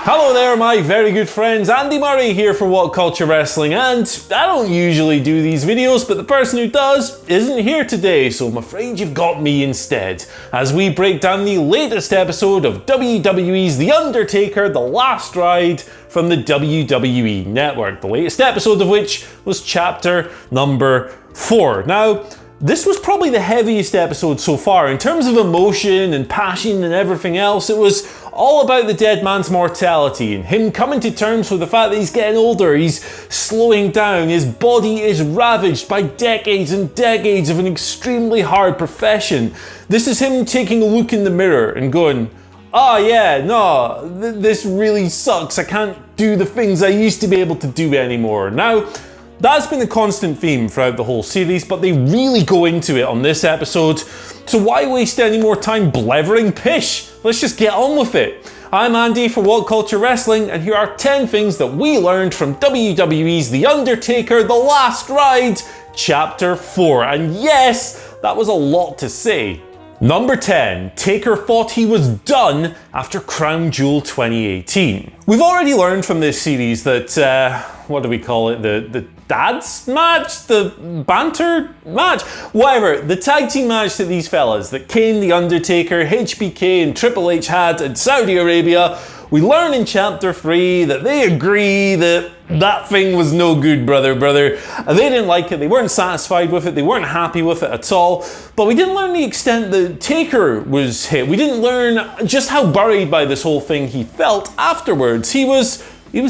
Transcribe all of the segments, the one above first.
Hello there, my very good friends. Andy Murray here for What Culture Wrestling, and I don't usually do these videos, but the person who does isn't here today, so I'm afraid you've got me instead, as we break down the latest episode of WWE's The Undertaker, The Last Ride from the WWE Network, the latest episode of which was chapter number 4. Now, this was probably the heaviest episode so far. In terms of emotion and passion and everything else, it was all about the dead man's mortality and him coming to terms with the fact that he's getting older, he's slowing down, his body is ravaged by decades and decades of an extremely hard profession. This is him taking a look in the mirror and going, oh yeah, no, this really sucks. I can't do the things I used to be able to do anymore. Now, that's been a constant theme throughout the whole series, but they really go into it on this episode. So why waste any more time blethering pish? Let's just get on with it. I'm Andy for What Culture Wrestling, and here are 10 things that we learned from WWE's The Undertaker, The Last Ride, Chapter 4. And yes, that was a lot to say. Number 10, Taker thought he was done after Crown Jewel 2018. We've already learned from this series that, what do we call it, the dads match? The banter match? Whatever, the tag team match that these fellas, that Kane, The Undertaker, HBK and Triple H had in Saudi Arabia, we learn in chapter 3 that they agree that that thing was no good, brother. They didn't like it, they weren't satisfied with it, they weren't happy with it at all. But we didn't learn the extent that Taker was hit. We didn't learn just how buried by this whole thing he felt afterwards. He was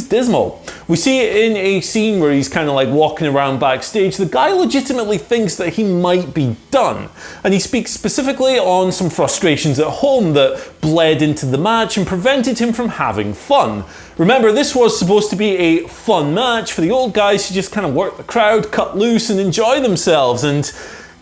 dismal. We see it in a scene where he's kind of like walking around backstage. The guy legitimately thinks that he might be done. And he speaks specifically on some frustrations at home that bled into the match and prevented him from having fun. Remember, this was supposed to be a fun match for the old guys to just kind of work the crowd, cut loose and enjoy themselves, and it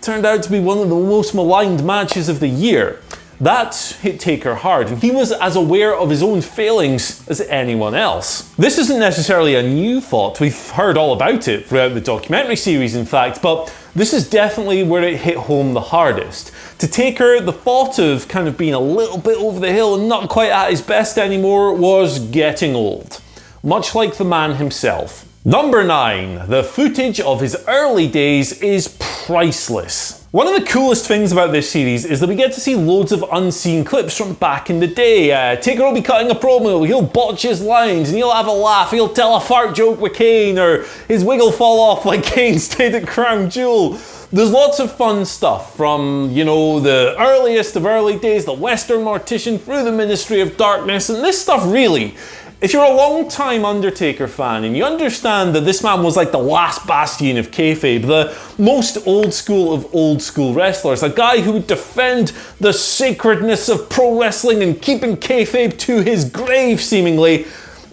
turned out to be one of the most maligned matches of the year. That hit Taker hard, and he was as aware of his own failings as anyone else. This isn't necessarily a new thought, we've heard all about it throughout the documentary series in fact, but this is definitely where it hit home the hardest. To Taker, the thought of kind of being a little bit over the hill and not quite at his best anymore was getting old. Much like the man himself. Number 9, the footage of his early days is priceless. One of the coolest things about this series is that we get to see loads of unseen clips from back in the day. Taker will be cutting a promo, he'll botch his lines and he'll have a laugh, he'll tell a fart joke with Kane, or his wig will fall off like Kane's did at Crown Jewel. There's lots of fun stuff from, you know, the earliest of early days, the Western Mortician through the Ministry of Darkness, and this stuff really, if you're a long-time Undertaker fan and you understand that this man was like the last bastion of kayfabe, the most old school of old school wrestlers, a guy who would defend the sacredness of pro wrestling and keeping kayfabe to his grave seemingly,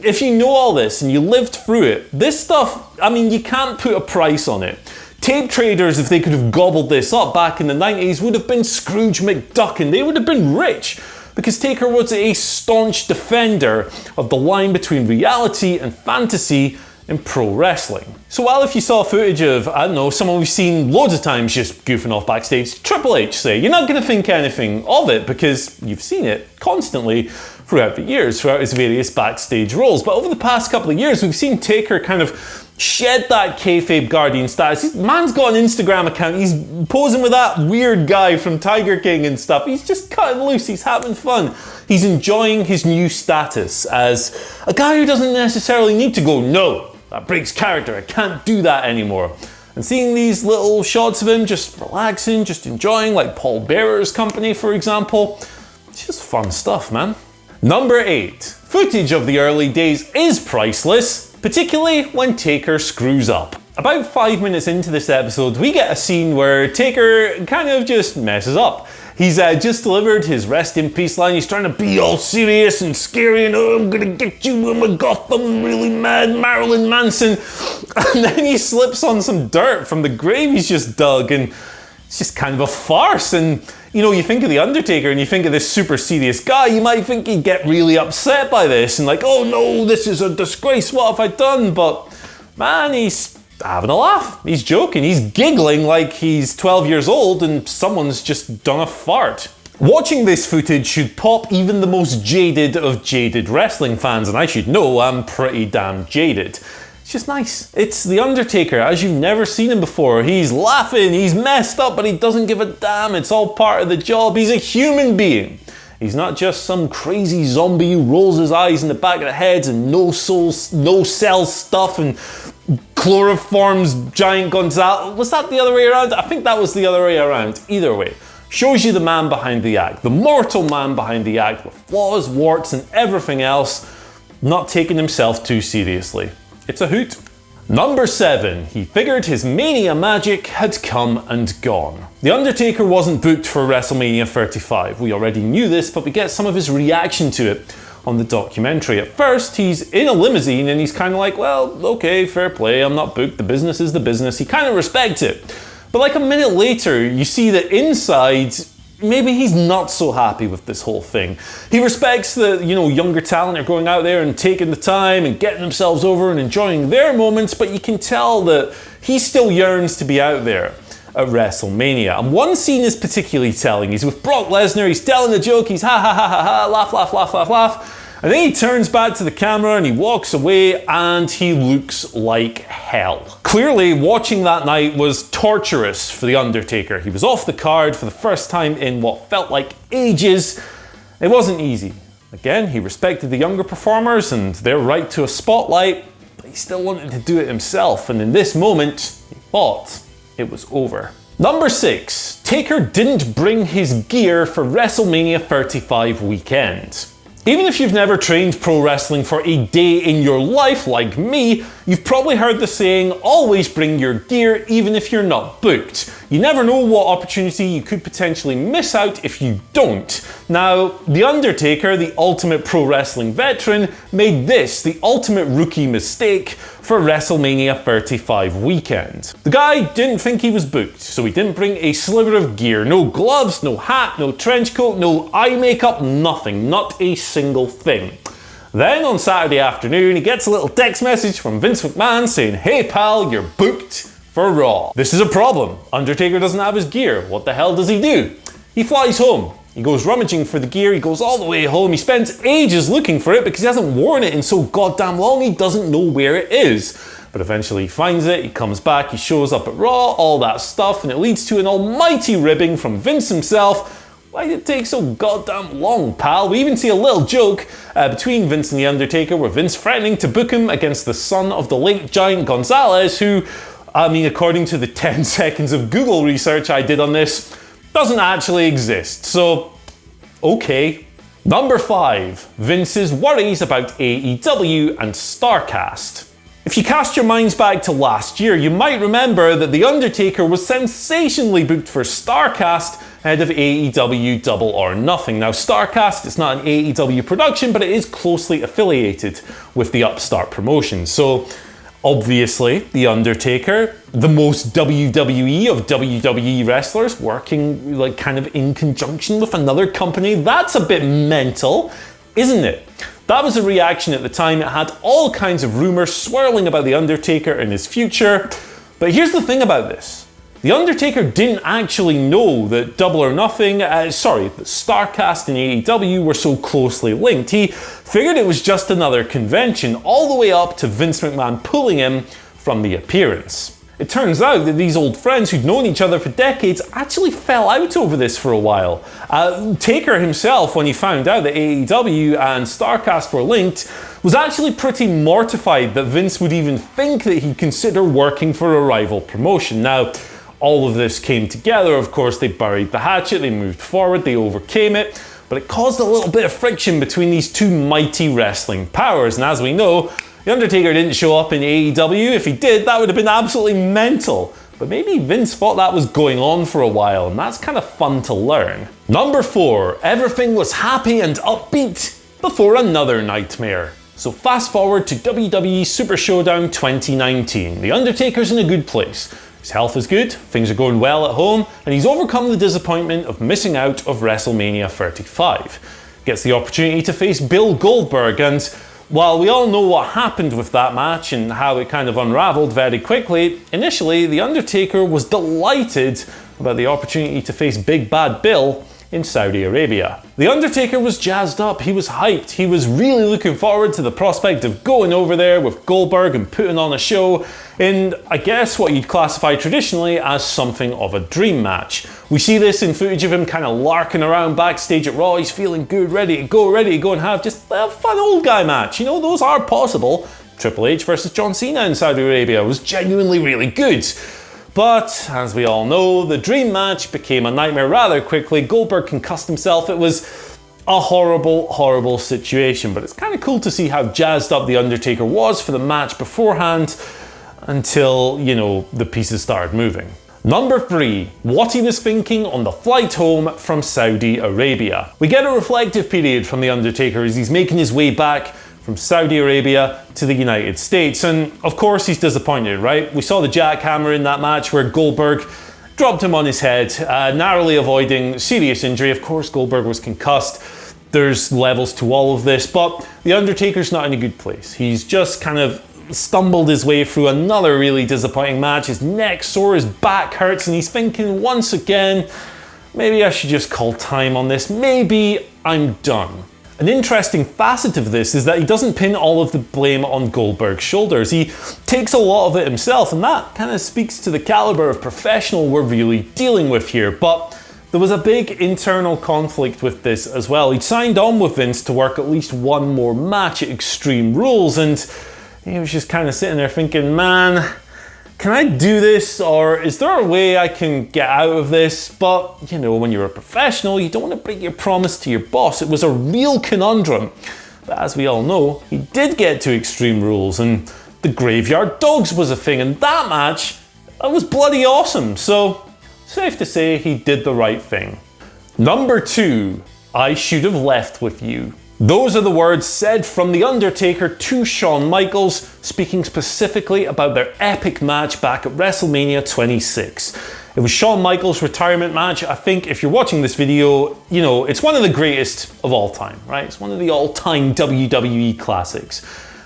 if you know all this and you lived through it, this stuff, I mean, you can't put a price on it. Tape traders, if they could have gobbled this up back in the 90s, would have been Scrooge McDuck and they would have been rich. Because Taker was a staunch defender of the line between reality and fantasy in pro wrestling. So while if you saw footage of, I don't know, someone we've seen loads of times just goofing off backstage, Triple H say, you're not going to think anything of it because you've seen it constantly throughout the years, throughout his various backstage roles. But over the past couple of years, we've seen Taker kind of shed that kayfabe guardian status. This man's got an Instagram account, he's posing with that weird guy from Tiger King and stuff. He's just cutting loose, he's having fun. He's enjoying his new status as a guy who doesn't necessarily need to go, no, that breaks character, I can't do that anymore. And seeing these little shots of him just relaxing, just enjoying, like Paul Bearer's company for example, it's just fun stuff, man. Number 8, footage of the early days is priceless, particularly when Taker screws up. About 5 minutes into this episode, we get a scene where Taker kind of just messes up. He's just delivered his rest in peace line. He's trying to be all serious and scary and, oh, I'm gonna get you, I'm a Gotham, really mad Marilyn Manson. And then he slips on some dirt from the grave he's just dug, and it's just kind of a farce. And you know, you think of The Undertaker and you think of this super serious guy, you might think he'd get really upset by this and like, oh no, this is a disgrace, what have I done? But man, he's having a laugh, he's joking, he's giggling like he's 12 years old and someone's just done a fart. Watching this footage should pop even the most jaded of jaded wrestling fans, and I should know I'm pretty damn jaded. It's just nice. It's The Undertaker, as you've never seen him before. He's laughing, he's messed up, but he doesn't give a damn. It's all part of the job. He's a human being. He's not just some crazy zombie who rolls his eyes in the back of the head and no cell stuff and chloroforms giant Gonzalez. Was that the other way around? I think that was the other way around. Either way, shows you the man behind the act, the mortal man behind the act with flaws, warts, and everything else, not taking himself too seriously. It's a hoot. Number 7, he figured his Mania Magic had come and gone. The Undertaker wasn't booked for WrestleMania 35. We already knew this, but we get some of his reaction to it on the documentary. At first, he's in a limousine and he's kind of like, well, okay, fair play, I'm not booked, the business is the business. He kind of respects it. But like a minute later, you see that inside, maybe he's not so happy with this whole thing. He respects that, younger talent are going out there and taking the time and getting themselves over and enjoying their moments, but you can tell that he still yearns to be out there at WrestleMania. And one scene is particularly telling. He's with Brock Lesnar, he's telling a joke, he's ha ha ha ha ha, laugh, laugh, laugh, laugh, laugh. And then he turns back to the camera and he walks away and he looks like hell. Clearly, watching that night was torturous for The Undertaker. He was off the card for the first time in what felt like ages. It wasn't easy. Again, he respected the younger performers and their right to a spotlight, but he still wanted to do it himself. And in this moment, he thought it was over. Number 6, Taker didn't bring his gear for WrestleMania 35 weekend. Even if you've never trained pro wrestling for a day in your life like me, you've probably heard the saying, always bring your gear even if you're not booked. You never know what opportunity you could potentially miss out if you don't. Now, The Undertaker, the ultimate pro wrestling veteran, made this the ultimate rookie mistake for WrestleMania 35 weekend. The guy didn't think he was booked, so he didn't bring a sliver of gear. No gloves, no hat, no trench coat, no eye makeup, nothing. Not a single thing. Then on Saturday afternoon, he gets a little text message from Vince McMahon saying, "Hey pal, you're booked for Raw." This is a problem. Undertaker doesn't have his gear. What the hell does he do? He flies home. He goes rummaging for the gear, he goes all the way home, he spends ages looking for it because he hasn't worn it in so goddamn long he doesn't know where it is. But eventually he finds it, he comes back, he shows up at Raw, all that stuff, and it leads to an almighty ribbing from Vince himself. Why did it take so goddamn long, pal? We even see a little joke between Vince and The Undertaker where Vince threatening to book him against the son of the late giant Gonzalez, who, according to the 10 seconds of Google research I did on this, doesn't actually exist. So, okay. Number 5, Vince's worries about AEW and StarCast. If you cast your minds back to last year, you might remember that The Undertaker was sensationally booked for StarCast ahead of AEW Double or Nothing. Now, StarCast is not an AEW production, but it is closely affiliated with the upstart promotion. So, obviously, The Undertaker, the most WWE of WWE wrestlers, working kind of in conjunction with another company, that's a bit mental, isn't it? That was a reaction at the time. It had all kinds of rumors swirling about The Undertaker and his future. But here's the thing about this. The Undertaker didn't actually know that Double or Nothing, that StarCast and AEW were so closely linked. He figured it was just another convention, all the way up to Vince McMahon pulling him from the appearance. It turns out that these old friends who'd known each other for decades actually fell out over this for a while. Taker himself, when he found out that AEW and StarCast were linked, was actually pretty mortified that Vince would even think that he'd consider working for a rival promotion. Now, all of this came together. Of course, they buried the hatchet, they moved forward, they overcame it, but it caused a little bit of friction between these two mighty wrestling powers. And as we know, The Undertaker didn't show up in AEW. If he did, that would have been absolutely mental. But maybe Vince thought that was going on for a while, and that's kind of fun to learn. Number 4, everything was happy and upbeat before another nightmare. So fast forward to WWE Super Showdown 2019. The Undertaker's in a good place. His health is good, things are going well at home, and he's overcome the disappointment of missing out of WrestleMania 35. Gets the opportunity to face Bill Goldberg, and while we all know what happened with that match and how it kind of unraveled very quickly, initially The Undertaker was delighted about the opportunity to face Big Bad Bill in Saudi Arabia. The Undertaker was jazzed up, he was hyped, he was really looking forward to the prospect of going over there with Goldberg and putting on a show in, I guess, what you'd classify traditionally as something of a dream match. We see this in footage of him kind of larking around backstage at Raw. He's feeling good, ready to go and have just a fun old guy match. You know, those are possible. Triple H versus John Cena in Saudi Arabia was genuinely really good. But, as we all know, the dream match became a nightmare rather quickly. Goldberg concussed himself. It was a horrible, horrible situation. But it's kind of cool to see how jazzed up The Undertaker was for the match beforehand until, you know, the pieces started moving. Number 3, what he was thinking on the flight home from Saudi Arabia. We get a reflective period from The Undertaker as he's making his way back from Saudi Arabia to the United States. And of course he's disappointed, right? We saw the jackhammer in that match where Goldberg dropped him on his head, narrowly avoiding serious injury. Of course Goldberg was concussed. There's levels to all of this, but The Undertaker's not in a good place. He's just kind of stumbled his way through another really disappointing match. His neck's sore, his back hurts, and he's thinking once again, maybe I should just call time on this. Maybe I'm done. An interesting facet of this is that he doesn't pin all of the blame on Goldberg's shoulders. He takes a lot of it himself, and that kind of speaks to the caliber of professional we're really dealing with here. But there was a big internal conflict with this as well. He'd signed on with Vince to work at least one more match at Extreme Rules, and he was just kind of sitting there thinking, man, can I do this, or is there a way I can get out of this? But, you know, when you're a professional, you don't want to break your promise to your boss. It was a real conundrum. But as we all know, he did get to Extreme Rules, and the Graveyard Dogs was a thing, and that match, that was bloody awesome. So, safe to say he did the right thing. Number 2, I should have left with you. Those are the words said from The Undertaker to Shawn Michaels, speaking specifically about their epic match back at WrestleMania 26. It was Shawn Michaels' retirement match. I think if you're watching this video, you know, it's one of the greatest of all time, right? It's one of the all-time WWE classics.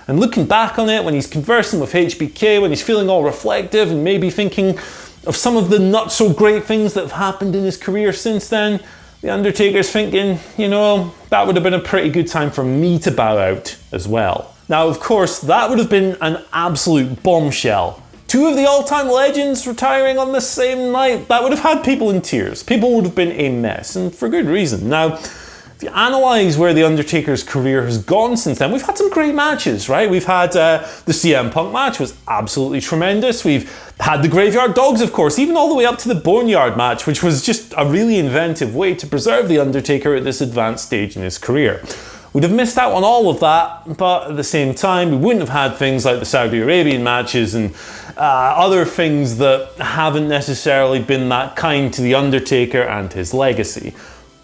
And looking back on it, when he's conversing with HBK, when he's feeling all reflective and maybe thinking of some of the not-so-great things that have happened in his career since then, The Undertaker's thinking, you know, that would have been a pretty good time for me to bow out as well. Now, of course, that would have been an absolute bombshell. 2 of the all-time legends retiring on the same night, that would have had people in tears. People would have been a mess, and for good reason. Now, if you analyse where The Undertaker's career has gone since then, we've had some great matches, right? We've had the CM Punk match was absolutely tremendous. We've had the Graveyard Dogs, of course, even all the way up to the Boneyard match, which was just a really inventive way to preserve The Undertaker at this advanced stage in his career. We'd have missed out on all of that, but at the same time, we wouldn't have had things like the Saudi Arabian matches and other things that haven't necessarily been that kind to The Undertaker and his legacy.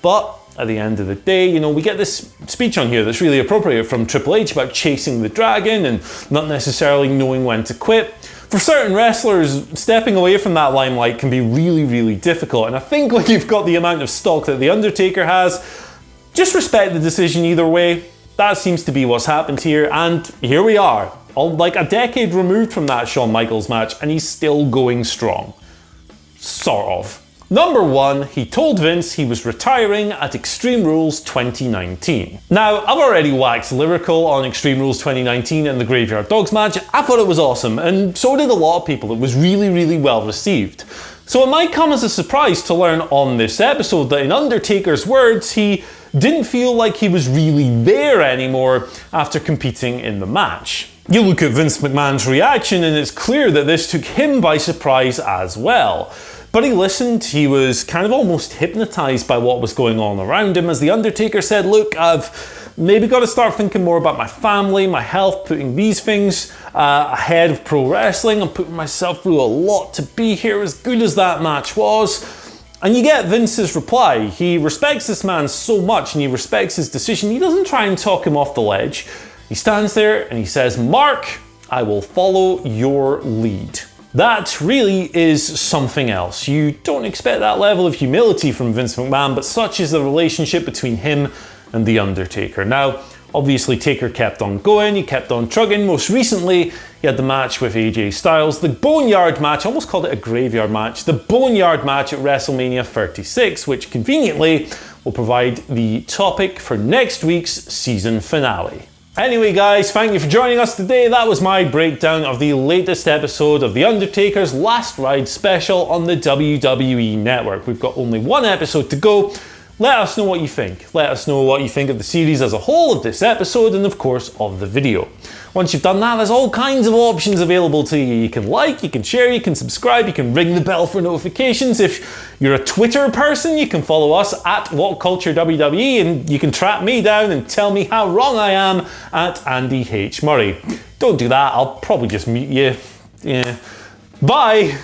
But at the end of the day, you know, we get this speech on here that's really appropriate from Triple H about chasing the dragon and not necessarily knowing when to quit. For certain wrestlers, stepping away from that limelight can be really, really difficult. And I think when you've got the amount of stock that The Undertaker has, just respect the decision either way. That seems to be what's happened here. And here we are, like a decade removed from that Shawn Michaels match, and he's still going strong. Sort of. Number 1, he told Vince he was retiring at Extreme Rules 2019. Now, I've already waxed lyrical on Extreme Rules 2019 and the Graveyard Dogs match. I thought it was awesome, and so did a lot of people. It was really, really well received. So it might come as a surprise to learn on this episode that in Undertaker's words, he didn't feel like he was really there anymore after competing in the match. You look at Vince McMahon's reaction and it's clear that this took him by surprise as well. But he listened, he was kind of almost hypnotized by what was going on around him as The Undertaker said, look, I've maybe got to start thinking more about my family, my health, putting these things ahead of pro wrestling. I'm putting myself through a lot to be here, as good as that match was. And you get Vince's reply. He respects this man so much and he respects his decision. He doesn't try and talk him off the ledge. He stands there and he says, Mark, I will follow your lead. That really is something else. You don't expect that level of humility from Vince McMahon, but such is the relationship between him and The Undertaker. Now, obviously Taker kept on going, he kept on trucking. Most recently, he had the match with AJ Styles, the Boneyard match, I almost called it a graveyard match, the Boneyard match at WrestleMania 36, which conveniently will provide the topic for next week's season finale. Anyway guys, thank you for joining us today. That was my breakdown of the latest episode of The Undertaker's Last Ride special on the WWE Network. We've got only one episode to go. Let us know what you think. Let us know what you think of the series as a whole, of this episode, and of course of the video. Once you've done that, there's all kinds of options available to you. You can like, you can share, you can subscribe, you can ring the bell for notifications. If you're a Twitter person, you can follow us at WhatCultureWWE, and you can track me down and tell me how wrong I am at Andy H. Murray. Don't do that, I'll probably just mute you. Yeah. Bye!